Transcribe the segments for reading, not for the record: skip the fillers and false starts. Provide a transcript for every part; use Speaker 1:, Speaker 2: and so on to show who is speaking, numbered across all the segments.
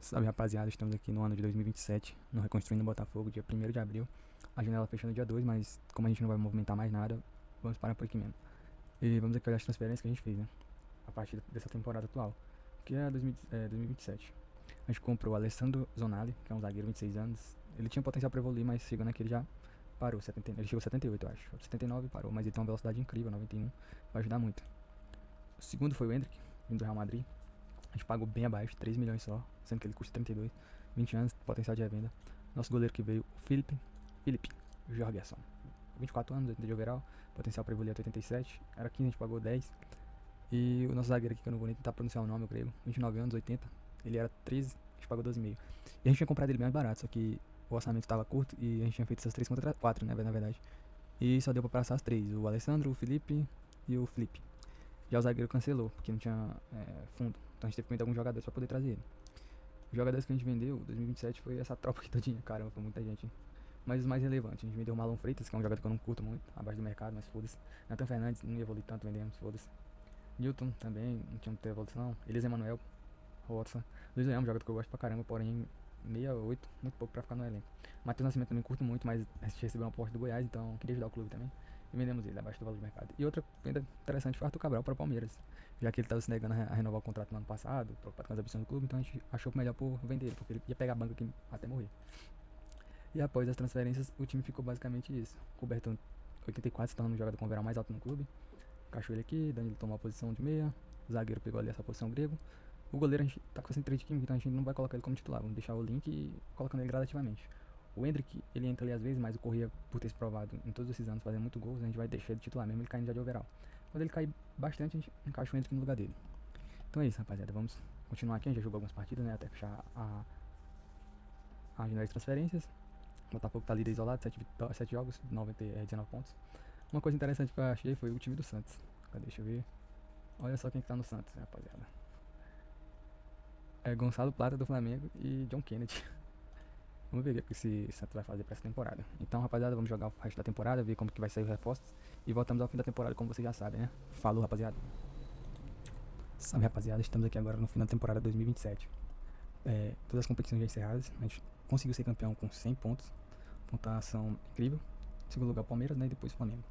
Speaker 1: Salve rapaziada, estamos aqui no ano de 2027, no Reconstruindo Botafogo, dia 1º de abril. A janela fechando dia 2, mas como a gente não vai movimentar mais nada, vamos parar por aqui mesmo. E vamos aqui olhar as transferências que a gente fez, né? A partir dessa temporada atual, que é 2027. A gente comprou o Alessandro Zonali, que é um zagueiro de 26 anos. Ele tinha potencial para evoluir, mas chegando aqui ele já parou. Ele chegou a 78, eu acho. 79 e parou, mas ele tem uma velocidade incrível, 91. Vai ajudar muito. O segundo foi o Hendrick, vindo do Real Madrid. A gente pagou bem abaixo, 3 milhões só, sendo que ele custa 32, 20 anos, potencial de revenda. Nosso goleiro que veio, o Felipe Jorgenson, 24 anos, de overall, potencial para evoluir até 87, era 15, a gente pagou 10. E o nosso zagueiro aqui, que eu não vou nem tentar pronunciar o nome, eu creio, 29 anos, 80, ele era 13, a gente pagou 12,5. E a gente tinha comprado ele bem mais barato, só que o orçamento estava curto e a gente tinha feito essas 3 contra 4, né, na verdade. E só deu pra passar as 3, o Alessandro, o Felipe e o Felipe. Já o zagueiro cancelou, porque não tinha fundo. Então a gente teve que vender alguns jogadores pra poder trazer ele. Os jogadores que a gente vendeu, 2027, foi essa tropa aqui todinha. Caramba, foi muita gente. Mas os mais relevantes, a gente vendeu o Marlon Freitas, que é um jogador que eu não curto muito, abaixo do mercado, mas foda-se. Nathan Fernandes, não ia evoluir tanto, vendemos, foda-se. Newton também, não tinha muita evolução. Elias Emanuel, Watson. Luiz Leão, um jogador que eu gosto pra caramba, porém 68, muito pouco pra ficar no elenco. Matheus Nascimento também curto muito, mas a gente recebeu uma aposta do Goiás, então queria ajudar o clube também. E vendemos ele abaixo do valor de mercado. E outra venda interessante foi o Arthur Cabral para o Palmeiras, já que ele estava se negando a renovar o contrato no ano passado, preocupado com as ambições do clube, então a gente achou melhor por vender ele, porque ele ia pegar a banca aqui até morrer. E após as transferências, o time ficou basicamente isso. Roberto 84 se tornando o jogador com o verão mais alto no clube. Encaixou ele aqui, Danilo tomou a posição de meia, o zagueiro pegou ali essa posição grego. O goleiro a gente tá com essa trade de química, então a gente não vai colocar ele como titular, vamos deixar o link e colocando ele gradativamente. O Hendrick, ele entra ali às vezes, mas o Corrêa, por ter se provado em todos esses anos fazendo muito gols, a gente vai deixar ele titular mesmo, ele caindo já de overall. Quando ele cair bastante, a gente encaixa o Hendrick no lugar dele. Então é isso, rapaziada, vamos continuar aqui, a gente já jogou algumas partidas, né, até fechar a janela de transferências. O Botafogo tá líder isolado, 7 jogos, 19 pontos. Uma coisa interessante que eu achei foi o time do Santos. Deixa eu ver. Olha só quem que tá no Santos, rapaziada. É Gonçalo Plata do Flamengo e John Kennedy. Vamos ver o que esse Santos vai fazer pra essa temporada. Então, rapaziada, vamos jogar o resto da temporada, ver como que vai sair os reforços. E voltamos ao fim da temporada, como vocês já sabem, né? Falou, rapaziada. Salve, rapaziada. Estamos aqui agora no fim da temporada 2027. Todas as competições já encerradas. A gente conseguiu ser campeão com 100 pontos. Pontuação incrível. Em segundo lugar, Palmeiras, né? E depois Flamengo.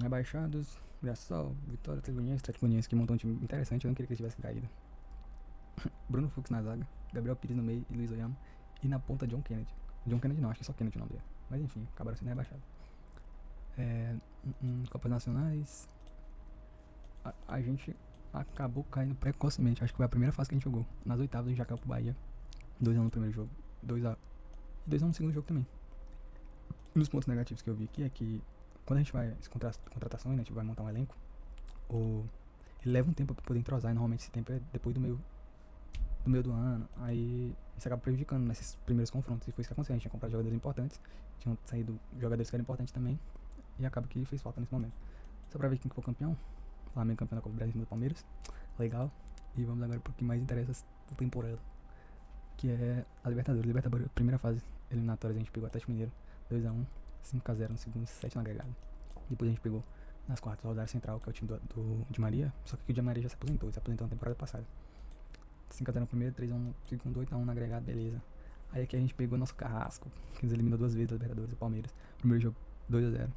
Speaker 1: Rebaixados, Mirassol, Vitória, Atlético Goianiense, que montou um time interessante. Eu não queria que eles tivessem caído. Bruno Fux na zaga, Gabriel Pires no meio e Luiz Oyama. E na ponta, John Kennedy. John Kennedy não, acho que é só Kennedy o nome dele. Mas enfim, acabaram sendo rebaixados. Copas Nacionais. A gente acabou caindo precocemente. Acho que foi a primeira fase que a gente jogou. Nas oitavas a gente já caiu pro Bahia. 2x1 no primeiro jogo. 2x1 no segundo jogo também. Um dos pontos negativos que eu vi aqui é que quando a gente vai contratações, né, a gente vai montar um elenco, ele leva um tempo pra poder entrosar, e normalmente esse tempo é depois do meio do ano, aí isso acaba prejudicando nesses primeiros confrontos, e foi isso que aconteceu. A gente tinha comprado jogadores importantes, tinham saído jogadores que eram importantes também, e acaba que fez falta nesse momento. Só pra ver quem que foi campeão, Flamengo campeão da Copa do Brasil do Palmeiras, legal, e vamos agora pro que mais interessa da temporada, que é a Libertadores, primeira fase eliminatória, a gente pegou o Atlético Mineiro, 2x1, 5x0 no segundo, 7 no agregado. Depois a gente pegou nas quartas o Rosário Central, que é o time do Di Maria, só que o Di Maria já se aposentou na temporada passada. 5x0 no primeiro, 3x1 no segundo, 8x1 no agregado, beleza. Aí aqui a gente pegou nosso carrasco, que nos eliminou 2 vezes da Libertadores, o Palmeiras. Primeiro jogo, 2x0.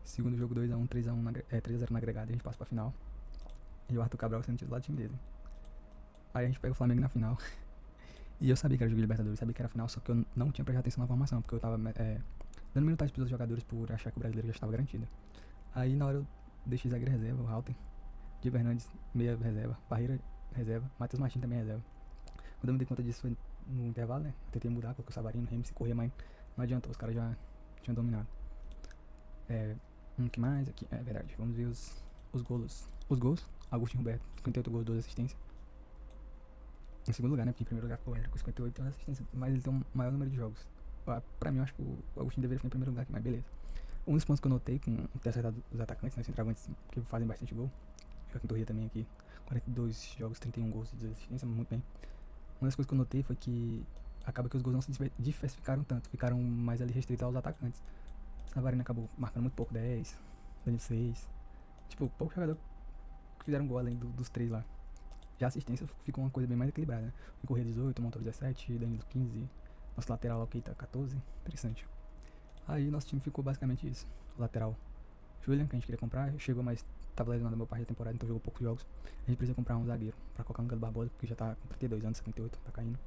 Speaker 1: Segundo jogo, 2x1, 3x0 no agregado, e a gente passa pra final. E o Arthur Cabral sendo titular do time dele. Aí a gente pega o Flamengo na final. E eu sabia que era jogo de Libertadores, sabia que era final, só que eu não tinha prestado atenção na formação, porque eu tava dando minutagem pros jogadores por achar que o brasileiro já estava garantido. Aí na hora eu deixei zagueiro reserva, o Halter, Diego Hernandes, meia reserva, Barreira reserva, Matheus Martins também reserva. Quando eu me dei conta disso foi no intervalo, né? Eu tentei mudar, coloquei o Savarino, o Remes, correr, mas não adiantou, os caras já tinham dominado. Que mais aqui? É verdade, vamos ver os gols. Os gols, Agostinho Roberto, 58 gols, 12 assistências. Em segundo lugar, né? Porque em primeiro lugar foi o Henrique com 58 assistências, mas ele tem um maior número de jogos. Pra mim, eu acho que o Agostinho deveria ficar em primeiro lugar aqui, mas beleza. Um dos pontos que eu notei com ter acertado os atacantes, né? Os centroavantes que fazem bastante gol. Joaquim Torria também aqui, 42 jogos, 31 gols e 16 assistências, muito bem. Uma das coisas que eu notei foi que acaba que os gols não se diversificaram tanto, ficaram mais ali restritos aos atacantes. Savarino acabou marcando muito pouco, 10, Danilo 6. Tipo, pouco jogador que fizeram gol além dos 3 lá. Já a assistência ficou uma coisa bem mais equilibrada, né? O Correia 18, o Montoro 17, Danilo 15, nosso lateral lá, Keita 14, interessante. Aí nosso time ficou basicamente isso. O lateral Julian, que a gente queria comprar, chegou, mas tava lesionado a maior parte da temporada, então jogou poucos jogos. A gente precisa comprar um zagueiro pra colocar no lugar do Barbosa, porque já tá com 32 anos, 58, tá caindo.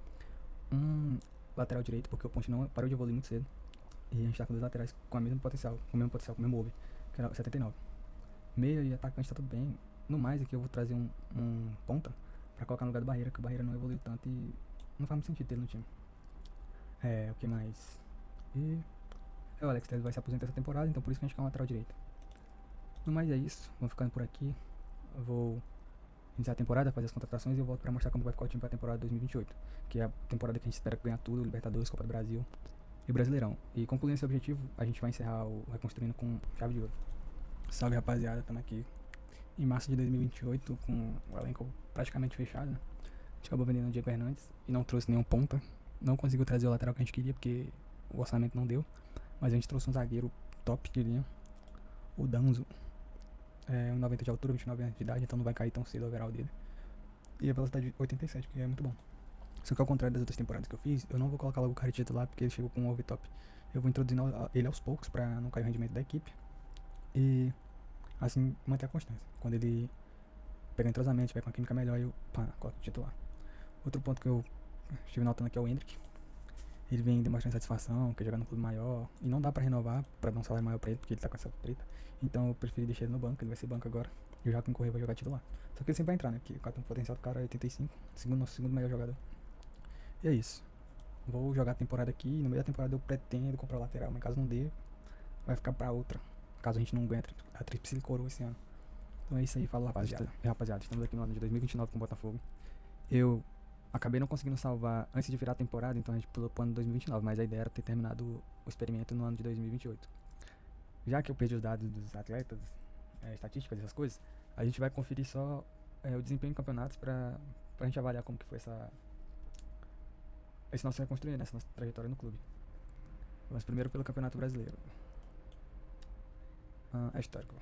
Speaker 1: Um lateral direito, porque o Ponte não parou de evoluir muito cedo. E a gente tá com dois laterais com o mesmo potencial, com o mesmo over, que era 79. Meia e atacante tá tudo bem. No mais aqui eu vou trazer um ponta pra colocar no lugar do Barreira, que o Barreira não evoluiu tanto e não faz muito sentido ter ele no time. O que mais? E o Alex Telles vai se aposentar essa temporada, então por isso que a gente quer um lateral direito. No mais é isso, vamos ficando por aqui. Eu vou iniciar a temporada, fazer as contratações e eu volto pra mostrar como vai ficar o time pra temporada 2028, que é a temporada que a gente espera ganhar tudo, Libertadores, Copa do Brasil e Brasileirão. E concluindo esse objetivo, a gente vai encerrar o Reconstruindo com chave de ouro. Salve rapaziada, estamos aqui em março de 2028 com o elenco praticamente fechado, né? A gente acabou vendendo o Diego Hernandes e não trouxe nenhum ponta. Não conseguiu trazer o lateral que a gente queria porque o orçamento não deu. Mas a gente trouxe um zagueiro top de linha, o Danzo. 1,90 de altura, 29 anos de idade, então não vai cair tão cedo o overall dele. E a velocidade de 87, que é muito bom. Só que ao contrário das outras temporadas que eu fiz, eu não vou colocar logo o cara titular porque ele chegou com um overtop. Eu vou introduzindo ele aos poucos pra não cair o rendimento da equipe. E assim manter a constância. Quando ele pegar entrosamento, tiver com a química melhor, eu coloco o titular. Outro ponto que eu estive notando aqui é o Hendrick. Ele vem demonstrando satisfação, quer jogar no clube maior. E não dá pra renovar, pra dar um salário maior pra ele, porque ele tá com essa treta. Então eu preferi deixar ele no banco, ele vai ser banco agora. E o Jackson Correia vai jogar titular. Só que ele sempre vai entrar, né? Porque o cara tem um potencial do cara é 85, nosso segundo melhor jogador. E é isso. Vou jogar a temporada aqui. No meio da temporada eu pretendo comprar lateral, mas caso não dê, vai ficar pra outra. Caso a gente não aguente a tríplice coroa esse ano. Então é isso aí, falou rapaziada. Estamos aqui no ano de 2029 com o Botafogo. Eu acabei não conseguindo salvar antes de virar a temporada, então a gente pulou pro ano de 2029, mas a ideia era ter terminado o experimento no ano de 2028. Já que eu perdi os dados dos atletas, estatísticas, essas coisas, a gente vai conferir só o desempenho em campeonatos pra gente avaliar como que foi esse nosso reconstruir, essa nossa trajetória no clube. Vamos primeiro pelo Campeonato Brasileiro. É histórico.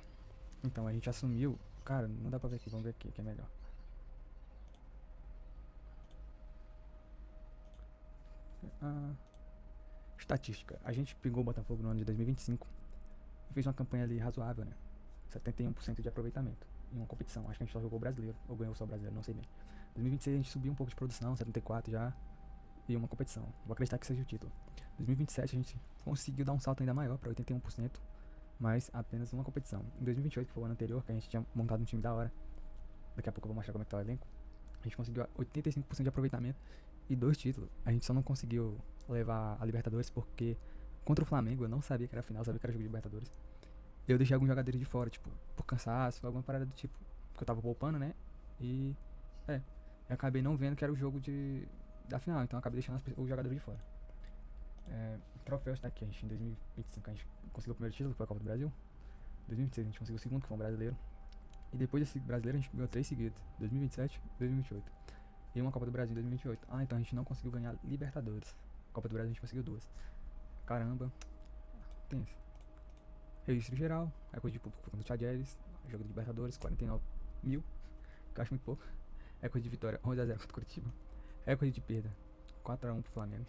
Speaker 1: Então, a gente assumiu... Cara, não dá pra ver aqui, vamos ver aqui, que é melhor. Estatística. A gente pegou o Botafogo no ano de 2025 e fez uma campanha ali razoável, né? 71% de aproveitamento em uma competição. Acho que a gente só jogou o brasileiro, ou ganhou só o brasileiro, não sei bem. 2026 a gente subiu um pouco de produção, 74 já, e uma competição. Vou acreditar que seja o título. 2027 a gente conseguiu dar um salto ainda maior para 81%, mas apenas uma competição. Em 2028, que foi o ano anterior, que a gente tinha montado um time da hora, daqui a pouco eu vou mostrar como é que tá o elenco, a gente conseguiu 85% de aproveitamento e 2 títulos. A gente só não conseguiu levar a Libertadores porque contra o Flamengo eu não sabia que era final, sabia que era jogo de Libertadores. Eu deixei alguns jogadores de fora, tipo, por cansaço, alguma parada do tipo, porque eu tava poupando, né? E eu acabei não vendo que era o jogo da final, então eu acabei deixando os jogadores de fora. Troféus tá aqui, a gente em 2025 a gente conseguiu o primeiro título, que foi a Copa do Brasil. Em 2026 a gente conseguiu o segundo, que foi um brasileiro. E depois desse brasileiro a gente ganhou 3 seguidos, 2027 e 2028. E uma Copa do Brasil em 2028. Então a gente não conseguiu ganhar Libertadores. Copa do Brasil a gente conseguiu 2. Caramba, tenso. Registro geral, recorde de público contra o Tchadjeres, jogo de Libertadores, 49 mil, que eu acho muito pouco. Recorde de vitória, 11-0 contra o Curitiba. Recorde de perda, 4-1 pro Flamengo.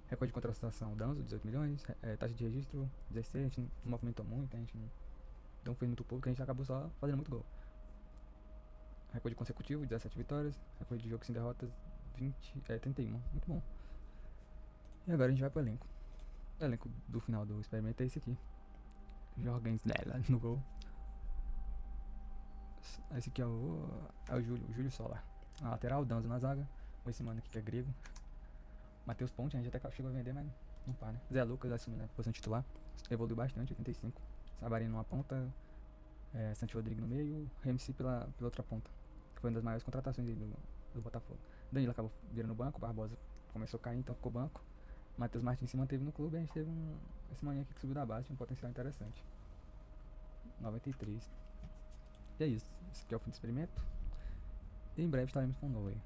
Speaker 1: Recorde de contratação, Danzo, 18 milhões. Taxa de registro, 16, a gente não movimentou muito, a gente não fez muito público, a gente acabou só fazendo muito gol. Recorde consecutivo, 17 vitórias. Recorde de jogo sem derrotas, 31, muito bom. E agora a gente vai pro elenco. O elenco do final do experimento é esse aqui. Jorgens no gol. Esse aqui é o Júlio Solar. Na lateral, Danzo na zaga. Esse mano aqui que é grego. Matheus Ponte, a gente até chegou a vender, mas não pá, né? Zé Lucas assumindo a posição titular. Evoluiu bastante, 85. Savarino numa ponta. Santi Rodrigues no meio. Remsi pela outra ponta. Que foi uma das maiores contratações do Botafogo. Danilo acabou virando banco. Barbosa começou a cair, então ficou banco. Matheus Martins se manteve no clube e a gente teve esse maninho aqui que subiu da base, tinha um potencial interessante. 93. E é isso. Esse aqui é o fim do experimento. E em breve estaremos com um novo aí.